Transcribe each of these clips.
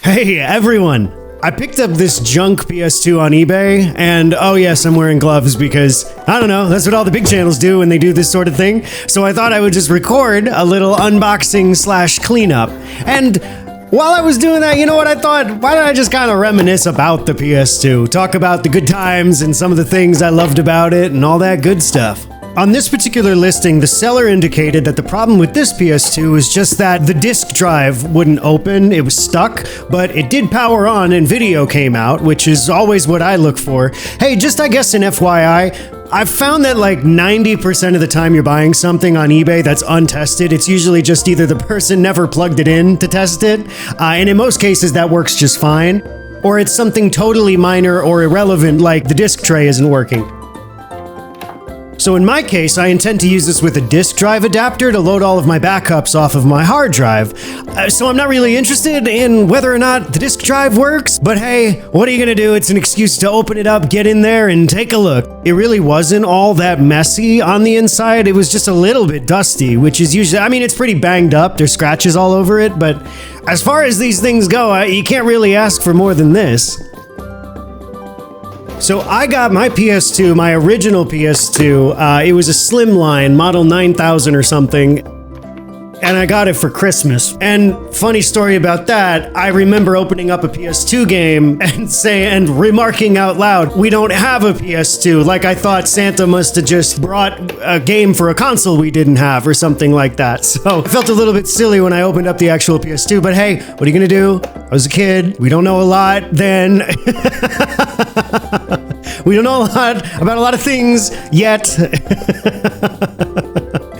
Hey everyone! I picked up this junk PS2 on eBay, and oh yes, I'm wearing gloves because, I don't know, that's what all the big channels do when they do this sort of thing. So I thought I would just record a little unboxing slash cleanup. And while I was doing that, you know what I thought? Why don't I just kind of reminisce about the PS2? Talk about the good times and some of the things I loved about it and all that good stuff. On this particular listing, the seller indicated that the problem with this PS2 is just that the disk drive wouldn't open, it was stuck, but it did power on and video came out, which is always what I look for. Hey, just I guess an FYI, I've found that like 90% of the time you're buying something on eBay that's untested, it's usually just either the person never plugged it in to test it, and in most cases that works just fine, or it's something totally minor or irrelevant like the disk tray isn't working. So in my case, I intend to use this with a disk drive adapter to load all of my backups off of my hard drive. So I'm not really interested in whether or not the disk drive works, but hey, what are you gonna do? It's an excuse to open it up, get in there, and take a look. It really wasn't all that messy on the inside, it was just a little bit dusty, which is usually, I mean, it's pretty banged up, there's scratches all over it, but as far as these things go, you can't really ask for more than this. So I got my PS2, my original PS2, it was a slimline, model 9000 or something, and I got it for Christmas. And funny story about that, I remember opening up a PS2 game and remarking out loud, we don't have a PS2, like I thought Santa must have just brought a game for a console we didn't have or something like that. So I felt a little bit silly when I opened up the actual PS2, but hey, what are you gonna do? I was a kid, we don't know a lot then. We don't know a lot about a lot of things yet.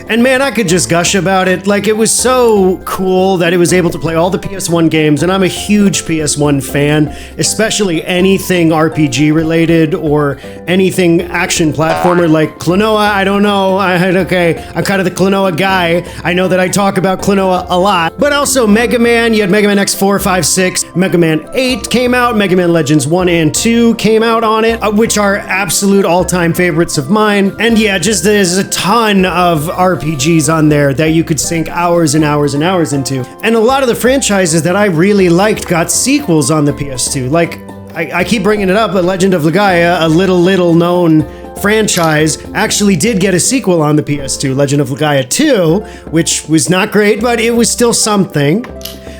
And man, I could just gush about it. Like, it was so cool that it was able to play all the PS1 games, and I'm a huge PS1 fan, especially anything RPG related or anything action platformer like Klonoa. I don't know. I'm kind of the Klonoa guy. I know that I talk about Klonoa a lot, but also Mega Man. You had Mega Man X4, 5, 6. Mega Man 8 came out. Mega Man Legends 1 and 2 came out on it, which are absolute all-time favorites of mine. And yeah, just there's a ton of RPGs on there that you could sink hours and hours and hours into. And a lot of the franchises that I really liked got sequels on the PS2. Like, I keep bringing it up, but Legend of Legaia, a little known franchise, actually did get a sequel on the PS2, Legend of Legaia 2, which was not great, but it was still something.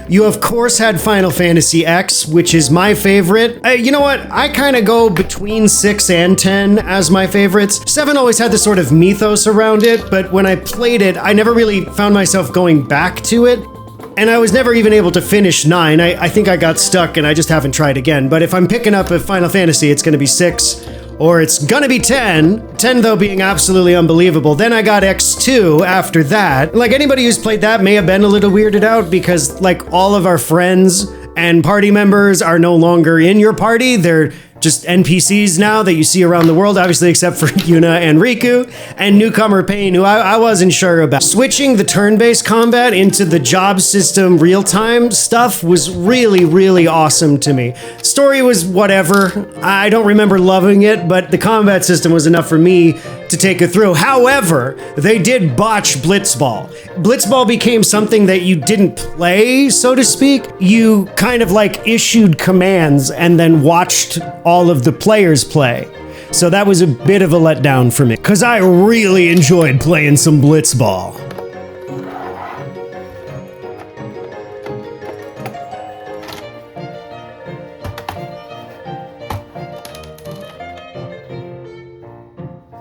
You, of course, had Final Fantasy X, which is my favorite. You know what? I kind of go between 6 and 10 as my favorites. 7 always had this sort of mythos around it, but when I played it, I never really found myself going back to it. And I was never even able to finish 9. I think I got stuck and I just haven't tried again. But if I'm picking up a Final Fantasy, it's gonna be 6. Or it's gonna be 10. 10 though being absolutely unbelievable. Then I got X2 after that. Like, anybody who's played that may have been a little weirded out because like all of our friends and party members are no longer in your party. They're just NPCs now that you see around the world, obviously except for Yuna and Riku, and newcomer Pain, who I wasn't sure about. Switching the turn-based combat into the job system real-time stuff was really, really awesome to me. Story was whatever. I don't remember loving it, but the combat system was enough for me to take it through. However, they did botch Blitzball. Blitzball became something that you didn't play, so to speak. You kind of like issued commands and then watched all of the players play. So that was a bit of a letdown for me, because I really enjoyed playing some Blitzball.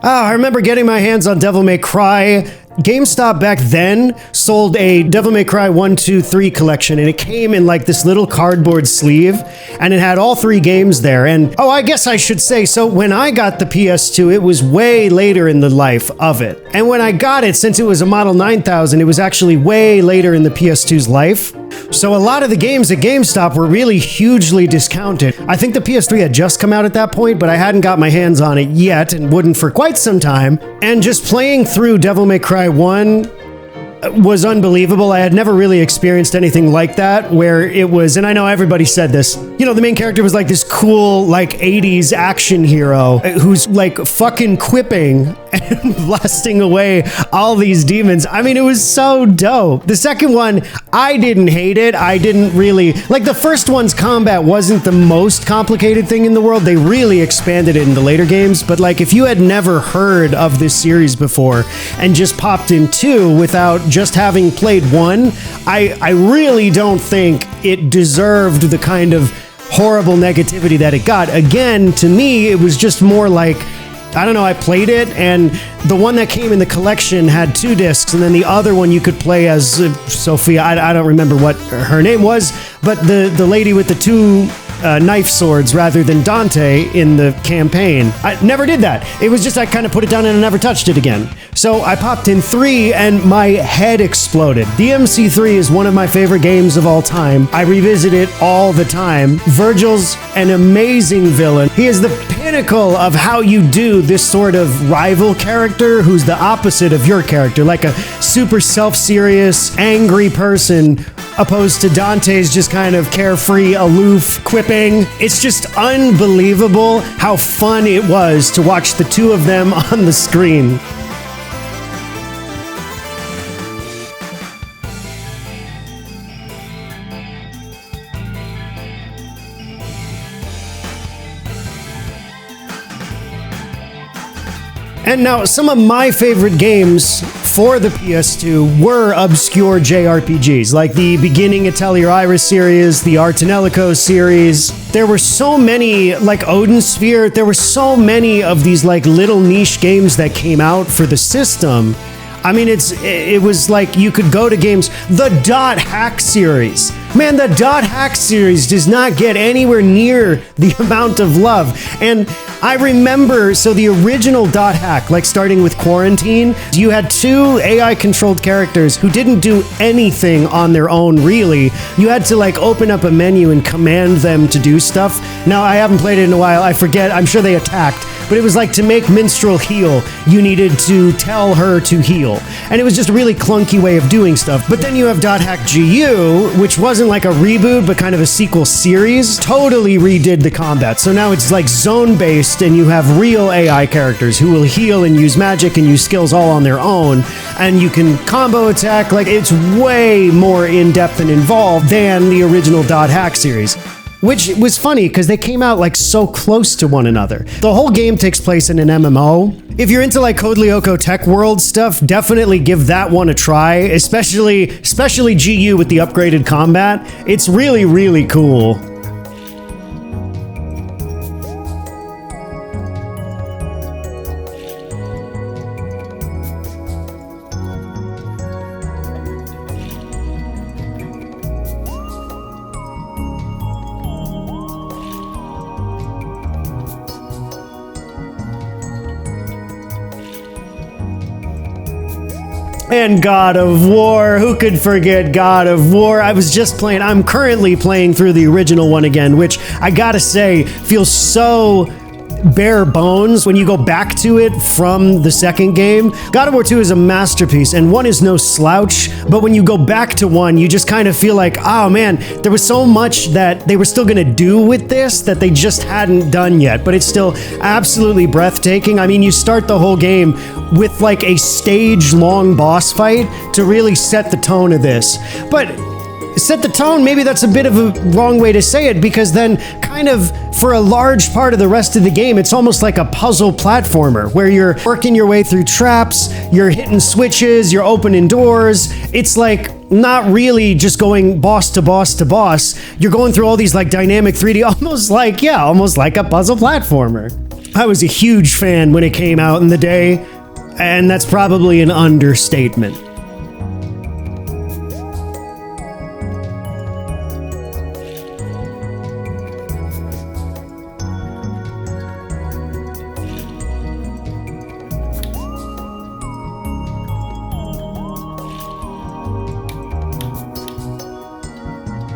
I remember getting my hands on Devil May Cry. GameStop back then sold a Devil May Cry 1, 2, 3 collection, and it came in like this little cardboard sleeve, and it had all 3 games there. And oh, I guess I should say, so when I got the PS2, it was way later in the life of it. And when I got it, since it was a Model 9000, it was actually way later in the PS2's life. So a lot of the games at GameStop were really hugely discounted. I think the PS3 had just come out at that point, but I hadn't got my hands on it yet and wouldn't for quite some time. And just playing through Devil May Cry 1 was unbelievable. I had never really experienced anything like that, where it was, and I know everybody said this, you know, the main character was like this cool, like 80s action hero who's like fucking quipping and blasting away all these demons. I mean, it was so dope. The second one, I didn't hate it. I didn't really like the first one's combat wasn't the most complicated thing in the world. They really expanded it in the later games, but like if you had never heard of this series before and just popped in 2 without just having played 1, I really don't think it deserved the kind of horrible negativity that it got. Again, to me, it was just more like, I don't know, I played it, and the one that came in the collection had 2 discs, and then the other one you could play as Sophia. I don't remember what her name was, but the lady with the 2 knife swords rather than Dante in the campaign. I never did that. It was just I kind of put it down and I never touched it again. So I popped in 3 and my head exploded. DMC3 is one of my favorite games of all time. I revisit it all the time. Virgil's an amazing villain. He is the pinnacle of how you do this sort of rival character who's the opposite of your character, like a super self-serious, angry person opposed to Dante's just kind of carefree, aloof, quipping. It's just unbelievable how fun it was to watch the 2 of them on the screen. And now, some of my favorite games for the PS2 were obscure JRPGs, like the beginning Atelier Iris series, the Artanelico series. There were so many, like Odin Sphere, there were so many of these like little niche games that came out for the system. I mean, it was like you could go to games. The Dot Hack series. Man, the Dot Hack series does not get anywhere near the amount of love. And I remember, so the original Dot Hack, like starting with Quarantine, you had 2 AI-controlled characters who didn't do anything on their own, really. You had to like open up a menu and command them to do stuff. Now, I haven't played it in a while. I forget. I'm sure they attacked. But it was like to make Minstrel heal, you needed to tell her to heal. And it was just a really clunky way of doing stuff. But then you have Dot Hack GU, which wasn't like a reboot, but kind of a sequel series. Totally redid the combat. So now it's like zone-based, and you have real AI characters who will heal and use magic and use skills all on their own. And you can combo attack. Like, it's way more in-depth and involved than the original Dot Hack series. Which was funny because they came out like so close to one another. The whole game takes place in an MMO. If you're into like Code Lyoko Tech World stuff, definitely give that one a try, especially GU with the upgraded combat. It's really, really cool. And God of War, who could forget God of War? I'm currently playing through the original one again, which I gotta say feels so bare bones when you go back to it from the second game. God of War 2 is a masterpiece, and 1 is no slouch, but when you go back to 1, you just kind of feel like, oh man, there was so much that they were still gonna do with this that they just hadn't done yet, but it's still absolutely breathtaking. I mean, you start the whole game with like a stage-long boss fight to really set the tone of this. But set the tone, maybe that's a bit of a wrong way to say it, because then kind of for a large part of the rest of the game, it's almost like a puzzle platformer where you're working your way through traps, you're hitting switches, you're opening doors. It's like not really just going boss to boss to boss. You're going through all these like dynamic 3D, almost like a puzzle platformer. I was a huge fan when it came out in the day, and that's probably an understatement.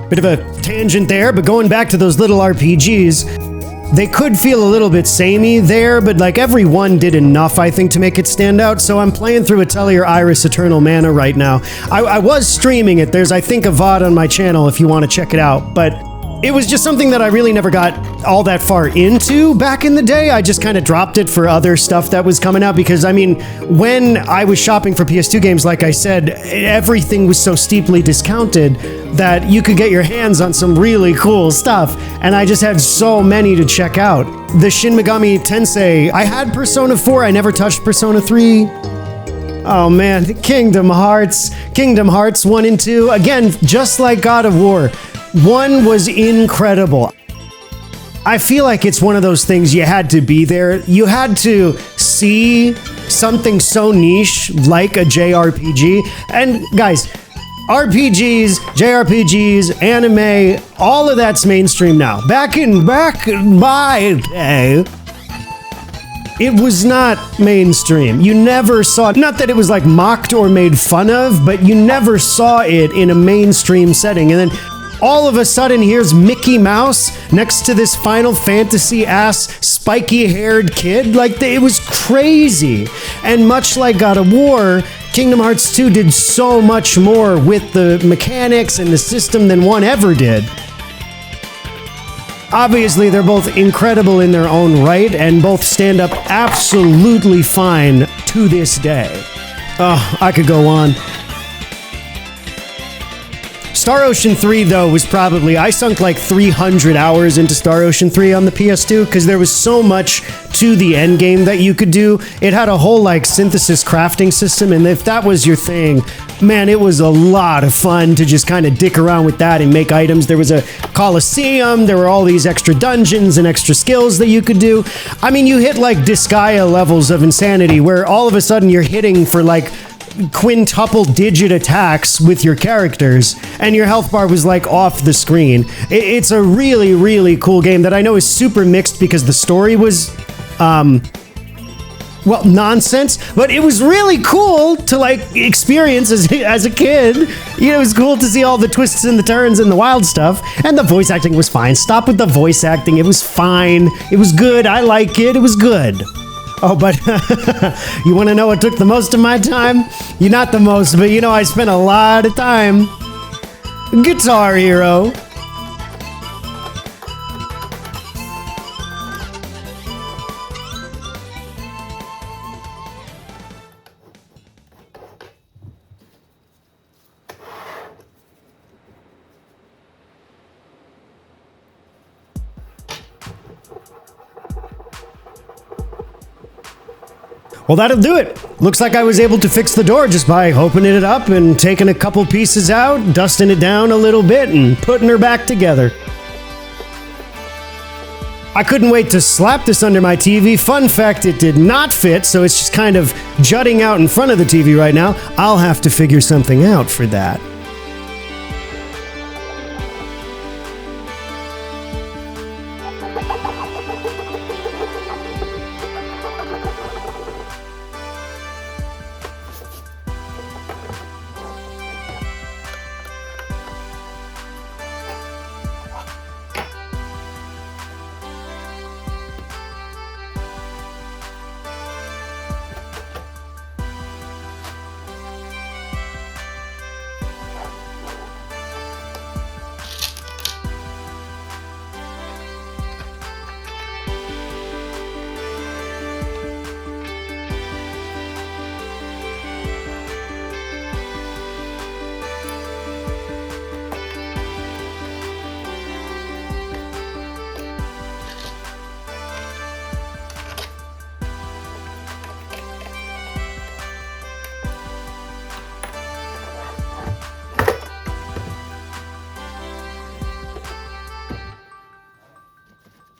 Bit of a tangent there, but going back to those little RPGs, they could feel a little bit samey there, but like every one did enough, I think, to make it stand out. So I'm playing through Atelier Iris Eternal Mana right now. I was streaming it. There's, I think, a VOD on my channel if you want to check it out. But it was just something that I really never got all that far into back in the day. I just kind of dropped it for other stuff that was coming out because, I mean, when I was shopping for PS2 games, like I said, everything was so steeply discounted that you could get your hands on some really cool stuff, and I just had so many to check out. The Shin Megami Tensei, I had Persona 4, I never touched Persona 3. Oh man, Kingdom Hearts 1 and 2, again, just like God of War. 1 was incredible. I feel like it's one of those things you had to be there. You had to see something so niche like a JRPG. And guys, RPGs, JRPGs, anime, all of that's mainstream now. Back in my day, it was not mainstream. You never saw, not that it was like mocked or made fun of, but you never saw it in a mainstream setting. And then all of a sudden, here's Mickey Mouse next to this Final Fantasy-ass spiky-haired kid. Like, it was crazy. And much like God of War, Kingdom Hearts 2 did so much more with the mechanics and the system than 1 ever did. Obviously, they're both incredible in their own right, and both stand up absolutely fine to this day. Oh, I could go on. Star Ocean 3, though, was probably, I sunk like 300 hours into Star Ocean 3 on the PS2 because there was so much to the end game that you could do. It had a whole like synthesis crafting system, and if that was your thing, man, it was a lot of fun to just kind of dick around with that and make items. There was a Coliseum, there were all these extra dungeons and extra skills that you could do. I mean, you hit like Disgaea levels of insanity where all of a sudden you're hitting for like quintuple digit attacks with your characters, and your health bar was like off the screen. It's a really, really cool game that I know is super mixed because the story was, well, nonsense, but it was really cool to like experience as a kid. You know, it was cool to see all the twists and the turns and the wild stuff, and the voice acting was fine. Stop with the voice acting. It was fine. It was good. I like it. It was good. Oh, but you want to know what took the most of my time? You're not the most, but you know I spent a lot of time. Guitar Hero. Well, that'll do it. Looks like I was able to fix the door just by opening it up and taking a couple pieces out, dusting it down a little bit, and putting her back together. I couldn't wait to slap this under my TV. Fun fact, it did not fit, so it's just kind of jutting out in front of the TV right now. I'll have to figure something out for that.